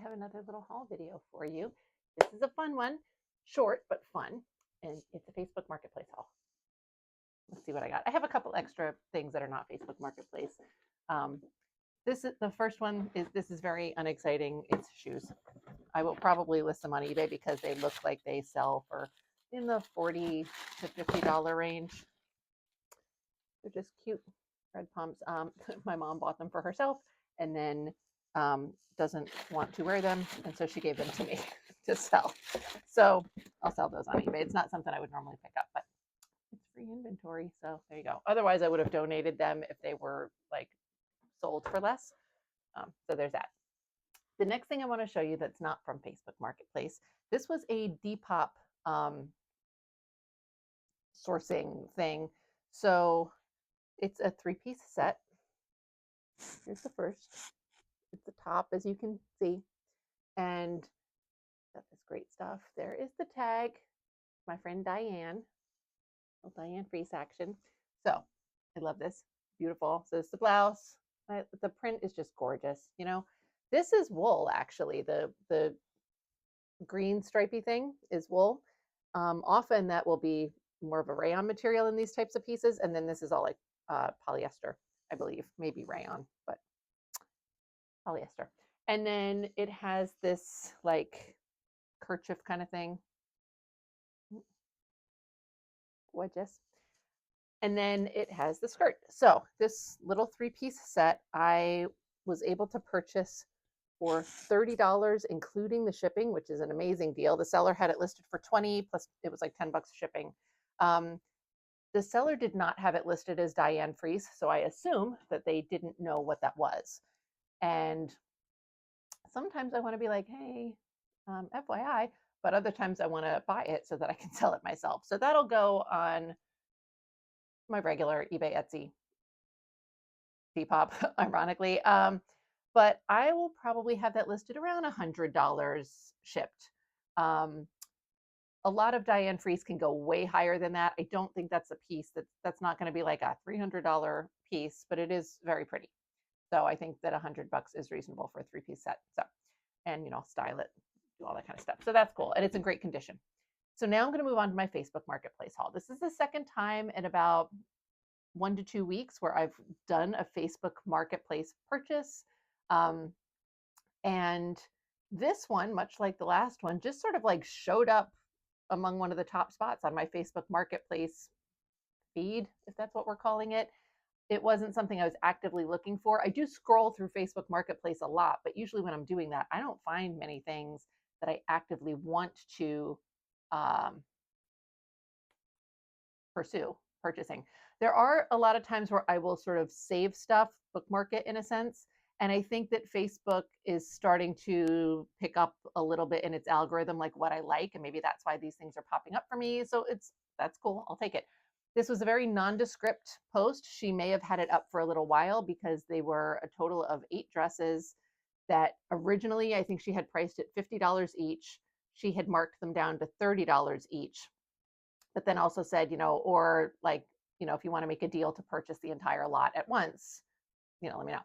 have another little haul video for you. This is a fun one, short but fun, and it's a Facebook Marketplace haul. Let's see what I got. I have a couple extra things that are not Facebook Marketplace. This is the first one. This is very unexciting. It's shoes. I will probably list them on eBay because they look like they sell for in the $40 to $50 range. They're just cute red pumps. My mom bought them for herself and then doesn't want to wear them, and so she gave them to me to sell. So I'll sell those on eBay. It's not something I would normally pick up, but it's free inventory, so there you go. Otherwise, I would have donated them if they were like sold for less. So there's that. The next thing I want to show you that's not from Facebook Marketplace. This was a Depop sourcing thing. So it's a 3-piece set. Here's the first. It's the top, as you can see. And got this great stuff. There is the tag. My friend Diane. Oh, Diane Freeze action. So I love this. Beautiful. So it's the blouse. The print is just gorgeous. You know, this is wool, actually. The green stripy thing is wool. Often that will be more of a rayon material in these types of pieces. And then this is all like polyester, I believe. Maybe rayon, but polyester. And then it has this like kerchief kind of thing. Gorgeous. And then it has the skirt. So this little 3-piece set, I was able to purchase for $30, including the shipping, which is an amazing deal. The seller had it listed for $20, plus it was like $10 shipping. The seller did not have it listed as Diane Freeze, so I assume that they didn't know what that was. And sometimes I want to be like, hey, FYI, but other times I want to buy it so that I can sell it myself. So that'll go on my regular eBay, Etsy, Depop, ironically. But I will probably have that listed around $100 shipped. A lot of Diane Freeze can go way higher than that. I don't think that's a piece that's not going to be like a $300 piece, but it is very pretty. So I think that $100 is reasonable for a 3-piece set. So, and you know, style it, do all that kind of stuff. So that's cool, and it's in great condition. So now I'm going to move on to my Facebook Marketplace haul. This is the second time in about 1 to 2 weeks where I've done a Facebook Marketplace purchase. And this one, much like the last one, just sort of like showed up among one of the top spots on my Facebook Marketplace feed, if that's what we're calling it. It wasn't something I was actively looking for. I do scroll through Facebook Marketplace a lot, but usually when I'm doing that, I don't find many things that I actively want to pursue purchasing. There are a lot of times where I will sort of save stuff, bookmark it in a sense. And I think that Facebook is starting to pick up a little bit in its algorithm, like what I like. And maybe that's why these things are popping up for me. So that's cool. I'll take it. This was a very nondescript post. She may have had it up for a little while because they were a total of 8 dresses that originally I think she had priced at $50 each. She had marked them down to $30 each, but then also said, you know, or like, you know, if you want to make a deal to purchase the entire lot at once, you know, let me know.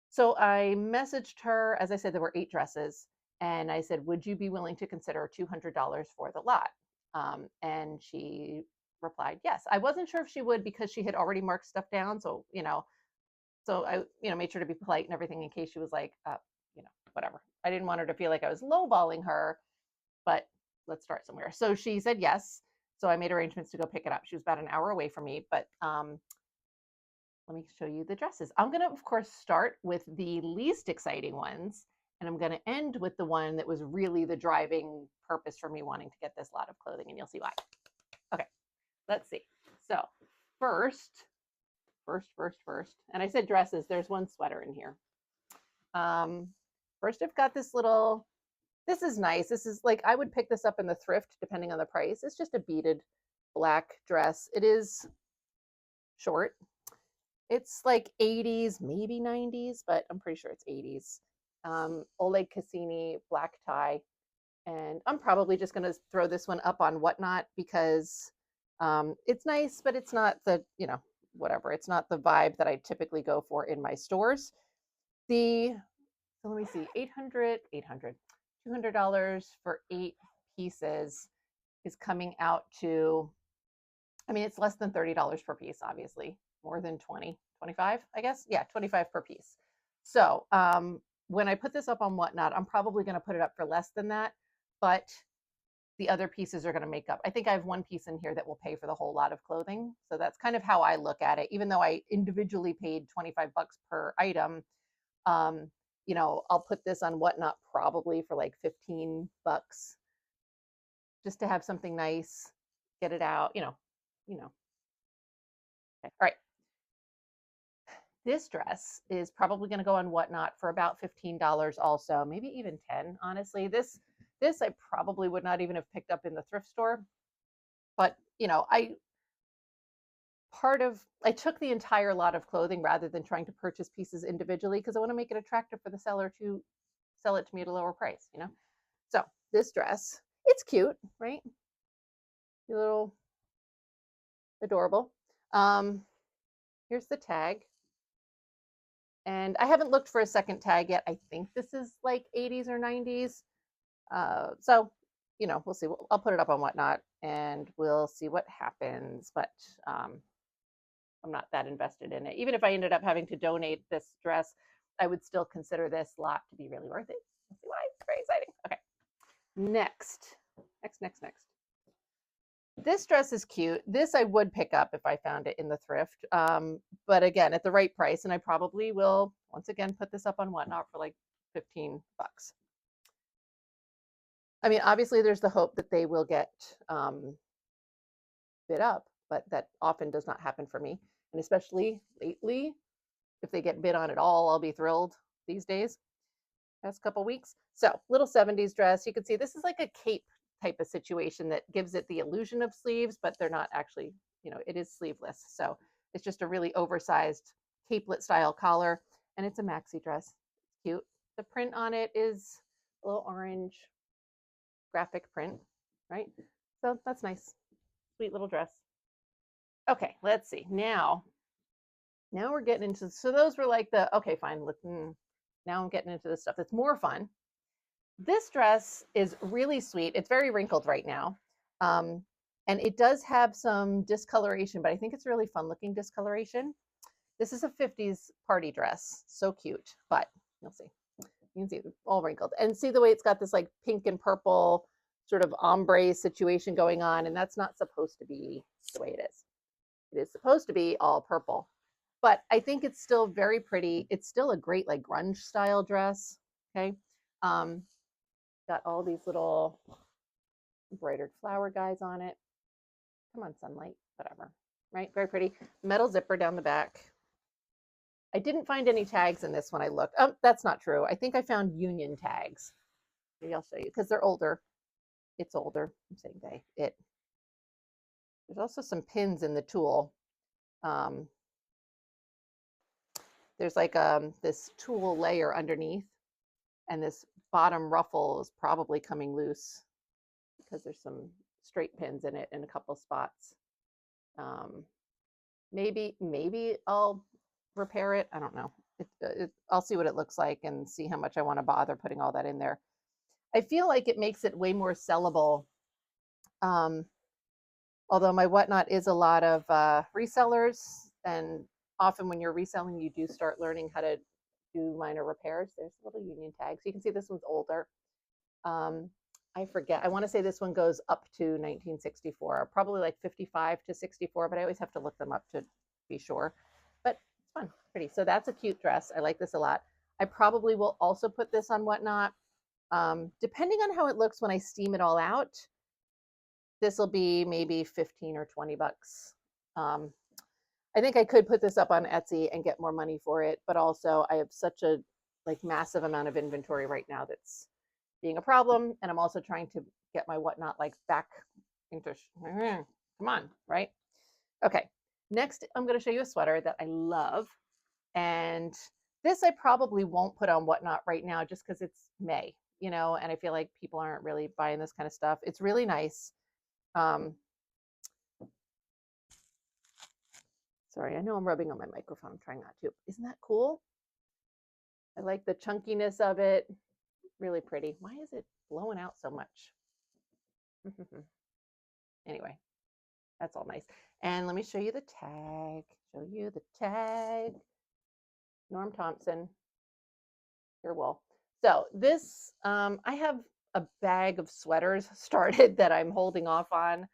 So I messaged her, as I said, there were 8 dresses, and I said, would you be willing to consider $200 for the lot? And she replied, yes. I wasn't sure if she would because she had already marked stuff down. So, you know, so I, you know, made sure to be polite and everything in case she was like, you know, whatever. I didn't want her to feel like I was lowballing her, but let's start somewhere. So she said yes. So I made arrangements to go pick it up. She was about an hour away from me, but let me show you the dresses. I'm going to, of course, start with the least exciting ones, and I'm going to end with the one that was really the driving purpose for me wanting to get this lot of clothing, and you'll see why. Okay, let's see. So first, and I said dresses. There's one sweater in here. First, I've got this little, this is nice. This is like, I would pick this up in the thrift depending on the price. It's just a beaded black dress. It is short. It's like 80s, maybe 90s, but I'm pretty sure it's 80s. Oleg Cassini, black tie. And I'm probably just going to throw this one up on Whatnot because it's nice, but it's not the, you know, whatever. It's not the vibe that I typically go for in my stores. The So let me see, 800, $200 for 8 pieces is coming out to, I mean, it's less than $30 per piece, obviously, more than 20, 25, I guess. Yeah, 25 per piece. So when I put this up on Whatnot, I'm probably going to put it up for less than that, but the other pieces are going to make up. I think I have one piece in here that will pay for the whole lot of clothing. So that's kind of how I look at it. Even though I individually paid 25 bucks per item, um, you know, I'll put this on Whatnot probably for like 15 bucks just to have something nice, get it out, you know. Okay. All right. This dress is probably going to go on Whatnot for about $15 also, maybe even 10, honestly. This I probably would not even have picked up in the thrift store, but you know, I took the entire lot of clothing rather than trying to purchase pieces individually because I want to make it attractive for the seller to sell it to me at a lower price, you know. So, this dress, it's cute, right? A little adorable. Here's the tag. And I haven't looked for a second tag yet. I think this is like 80s or 90s. So, you know, we'll see. I'll put it up on Whatnot and we'll see what happens. But I'm not that invested in it. Even if I ended up having to donate this dress, I would still consider this lot to be really worth it. We'll see why. It's very exciting. Okay. Next. This dress is cute. This I would pick up if I found it in the thrift. But again, at the right price. And I probably will, once again, put this up on Whatnot for like 15 bucks. I mean, obviously, there's the hope that they will get bid up, but that often does not happen for me. And especially lately, if they get bid on at all, I'll be thrilled these days, past couple weeks. So, little 70s dress. You can see this is like a cape type of situation that gives it the illusion of sleeves, but they're not actually, you know, it is sleeveless. So, it's just a really oversized capelet style collar, and it's a maxi dress. It's cute. The print on it is a little orange graphic print, right? So that's nice. Sweet little dress. Okay, let's see. Now we're getting into, so those were like the, okay, fine. Now I'm getting into the stuff that's more fun. This dress is really sweet. It's very wrinkled right now. And it does have some discoloration, but I think it's really fun looking discoloration. This is a 50s party dress. So cute, but you'll see. You can see it's all wrinkled. And see the way it's got this like pink and purple sort of ombre situation going on, and that's not supposed to be the way it is. It is supposed to be all purple. But I think it's still very pretty. It's still a great like grunge style dress. Okay. Um, got all these little embroidered flower guys on it. Come on, sunlight, whatever. Right? Very pretty. Metal zipper down the back. I didn't find any tags in this when I looked. Oh, that's not true. I think I found union tags. Maybe I'll show you because they're older. It's older. I'm saying they. There's also some pins in the tulle. Um, there's like this tulle layer underneath, and this bottom ruffle is probably coming loose because there's some straight pins in it in a couple spots. Maybe I'll repair it. I don't know. I'll see what it looks like and see how much I want to bother putting all that in there. I feel like it makes it way more sellable. Although my Whatnot is a lot of resellers, and often when you're reselling, you do start learning how to do minor repairs. There's a little union tag. So you can see this one's older. I forget. I want to say this one goes up to 1964, probably like 55 to 64, but I always have to look them up to be sure. But it's fun, pretty. So that's a cute dress. I like this a lot. I probably will also put this on Whatnot. Depending on how it looks when I steam it all out, this will be maybe 15 or 20 bucks. I think I could put this up on Etsy and get more money for it, but also I have such a like massive amount of inventory right now that's being a problem, and I'm also trying to get my Whatnot like back into. Come on, right? Okay. Next, I'm going to show you a sweater that I love, and this I probably won't put on Whatnot right now just because it's May, you know, and I feel like people aren't really buying this kind of stuff. It's really nice. Sorry, I know I'm rubbing on my microphone. I'm trying not to. Isn't that cool? I like the chunkiness of it. Really pretty. Why is it blowing out so much? Anyway, that's all nice. And let me show you the tag. Show you the tag. Norm Thompson, your wool. So this, I have a bag of sweaters started that I'm holding off on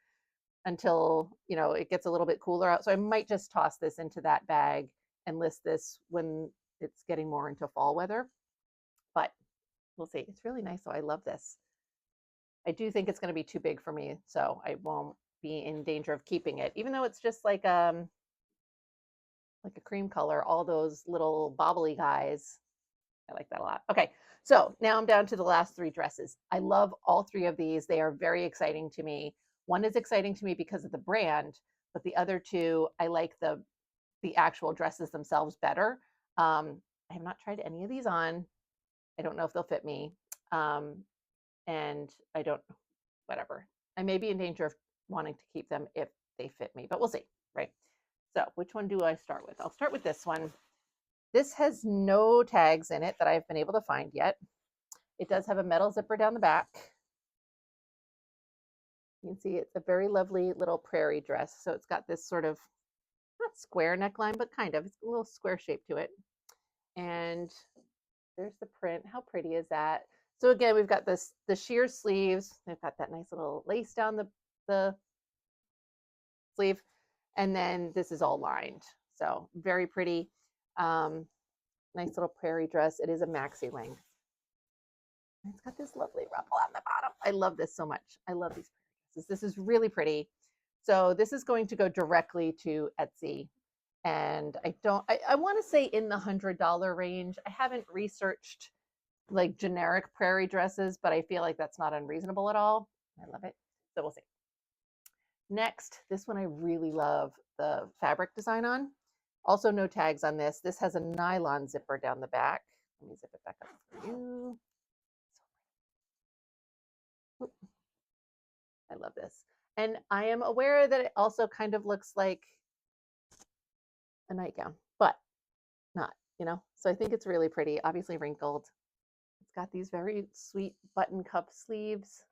until it gets a little bit cooler out. So I might just toss this into that bag and list this when it's getting more into fall weather. But we'll see. It's really nice. So I love this. I do think it's going to be too big for me, so I won't be in danger of keeping it, even though it's just like a cream color. All those little bobbly guys, I like that a lot. Okay, so now I'm down to the last three dresses. I love all three of these. They are very exciting to me. One is exciting to me because of the brand, but the other two, I like the actual dresses themselves better. I have not tried any of these on. I don't know if they'll fit me. And I don't, whatever. I may be in danger of wanting to keep them if they fit me, but we'll see, right? So which one do I start with? I'll start with this one. This has no tags in it that I've been able to find yet. It does have a metal zipper down the back. You can see it's a very lovely little prairie dress. So it's got this sort of, not square neckline, but kind of, it's a little square shape to it. And there's the print. How pretty is that? So again, we've got the sheer sleeves. They've got that nice little lace down the sleeve. And then this is all lined. So very pretty. Nice little prairie dress. It is a maxi length. It's got this lovely ruffle on the bottom. I love this so much. I love these dresses. This is really pretty. So this is going to go directly to Etsy. And I want to say in the $100 range. I haven't researched like generic prairie dresses, but I feel like that's not unreasonable at all. I love it. So we'll see. Next, this one I really love the fabric design on. Also no tags on this. This has a nylon zipper down the back. Let me zip it back up for you. I love this. And I am aware that it also kind of looks like a nightgown, but not, So I think it's really pretty, obviously wrinkled. It's got these very sweet button cup sleeves.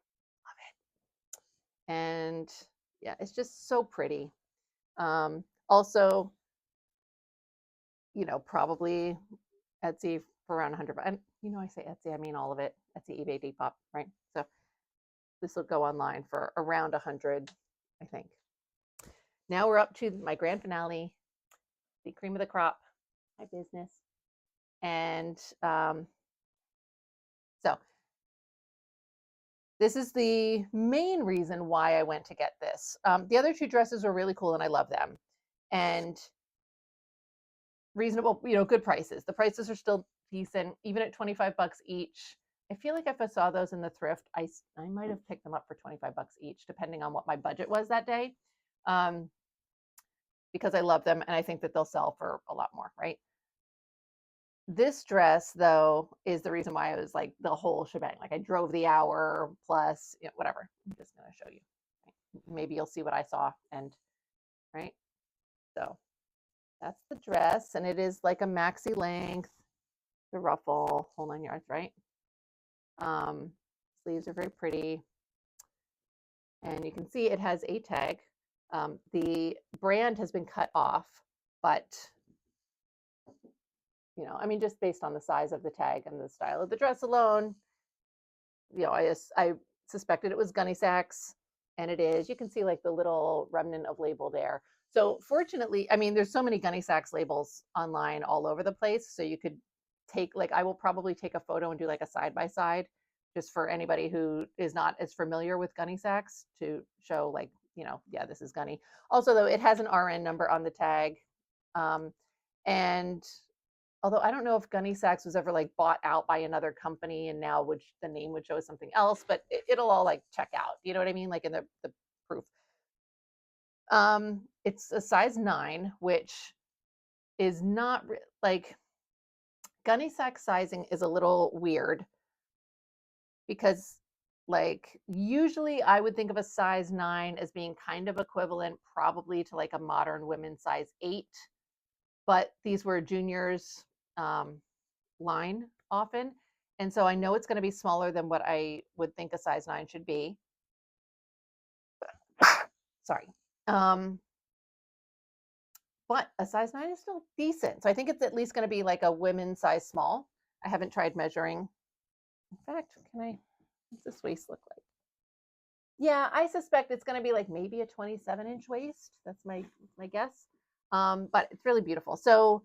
Love it. And yeah, it's just so pretty. Also, probably Etsy for around 100. And I say Etsy, I mean all of it. Etsy, eBay, Depop, right? So this will go online for around 100, I think. Now we're up to my grand finale, the cream of the crop, my business. And so this is the main reason why I went to get this. The other two dresses were really cool and I love them. And reasonable, good prices. The prices are still decent, even at 25 bucks each. I feel like if I saw those in the thrift, I might have picked them up for 25 bucks each, depending on what my budget was that day. Because I love them and I think that they'll sell for a lot more, right? This dress, though, is the reason why I was like the whole shebang. Like I drove the hour plus, whatever. I'm just going to show you. Maybe you'll see what I saw. And right. So that's the dress. And it is like a maxi length, the ruffle, whole 9 yards, right? Sleeves are very pretty. And you can see it has a tag. The brand has been cut off, but just based on the size of the tag and the style of the dress alone, I suspected it was Gunny Sacks, and it is. You can see like the little remnant of label there. So fortunately, there's so many Gunny Sacks labels online all over the place. So you could take, like, I will probably take a photo and do like a side by side, just for anybody who is not as familiar with Gunny Sacks to show, like, yeah, this is Gunny. Also, though, it has an RN number on the tag, and although I don't know if Gunny Sacks was ever like bought out by another company and now the name would show something else, but it'll all like check out. You know what I mean? Like in the proof. It's a size 9, which is not like Gunny Sack sizing is a little weird because like usually I would think of a size 9 as being kind of equivalent probably to like a modern women's size 8, but these were juniors. line often. And so I know it's going to be smaller than what I would think a size 9 should be. Sorry. But a size 9 is still decent. So I think it's at least going to be like a women's size small. I haven't tried measuring. In fact, what's this waist look like? Yeah, I suspect it's going to be like maybe a 27-inch waist. That's my guess. But it's really beautiful. So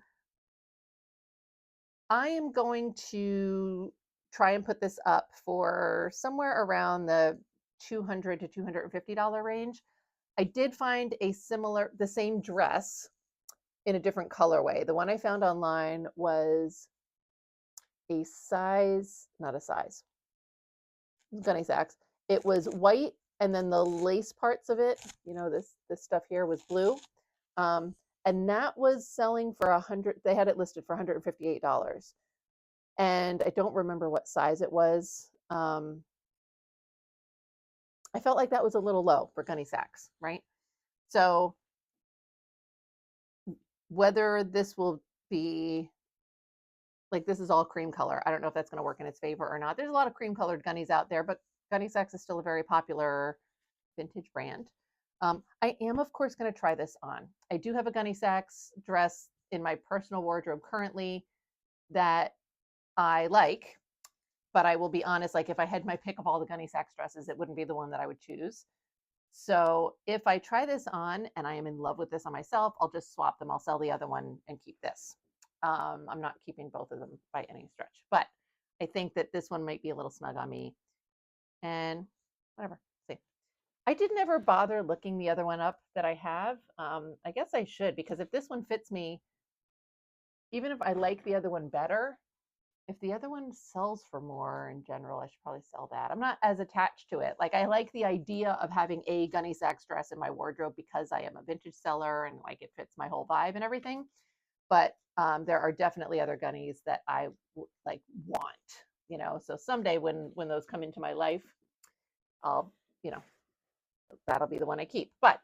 I am going to try and put this up for somewhere around the $200 to $250 range. I did find the same dress in a different colorway. The one I found online was a size, not a size, Gunny Sacks. It was white, and then the lace parts of it, this stuff here was blue. And that was selling for they had it listed for $158. And I don't remember what size it was. I felt like that was a little low for Gunny Sacks, right? So whether this will be like, this is all cream color. I don't know if that's going to work in its favor or not. There's a lot of cream colored Gunnies out there, but Gunny Sacks is still a very popular vintage brand. I am, of course, going to try this on. I do have a Gunny Sacks dress in my personal wardrobe currently that I like, but I will be honest, like if I had my pick of all the Gunny Sacks dresses, it wouldn't be the one that I would choose. So if I try this on and I am in love with this on myself, I'll just swap them. I'll sell the other one and keep this. I'm not keeping both of them by any stretch, but I think that this one might be a little snug on me. And whatever. See, I didn't ever bother looking the other one up that I have. I guess I should, because if this one fits me, even if I like the other one better, if the other one sells for more in general, I should probably sell that. I'm not as attached to it. Like, I like the idea of having a Gunny Sacks dress in my wardrobe because I am a vintage seller and like it fits my whole vibe and everything. But there are definitely other Gunnies that I like want, so someday when those come into my life, I'll, that'll be the one I keep. But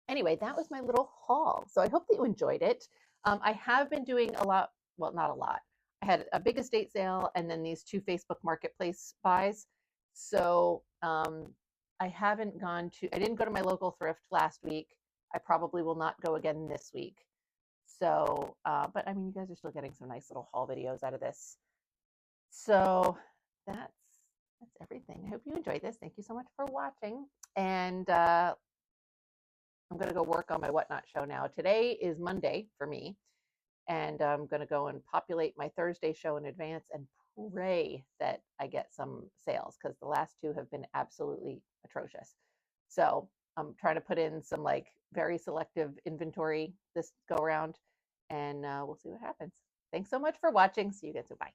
anyway, that was my little haul. So I hope that you enjoyed it. I have been doing a lot, well, not a lot. I had a big estate sale and then these 2 Facebook Marketplace buys. So I didn't go to my local thrift last week. I probably will not go again this week. So, but I mean, you guys are still getting some nice little haul videos out of this. So that's everything. I hope you enjoyed this. Thank you so much for watching. And I'm going to go work on my Whatnot show now. Today is Monday for me. And I'm going to go and populate my Thursday show in advance and pray that I get some sales, because the last 2 have been absolutely atrocious. So I'm trying to put in some like very selective inventory this go around, and we'll see what happens. Thanks so much for watching. See you guys soon. Bye.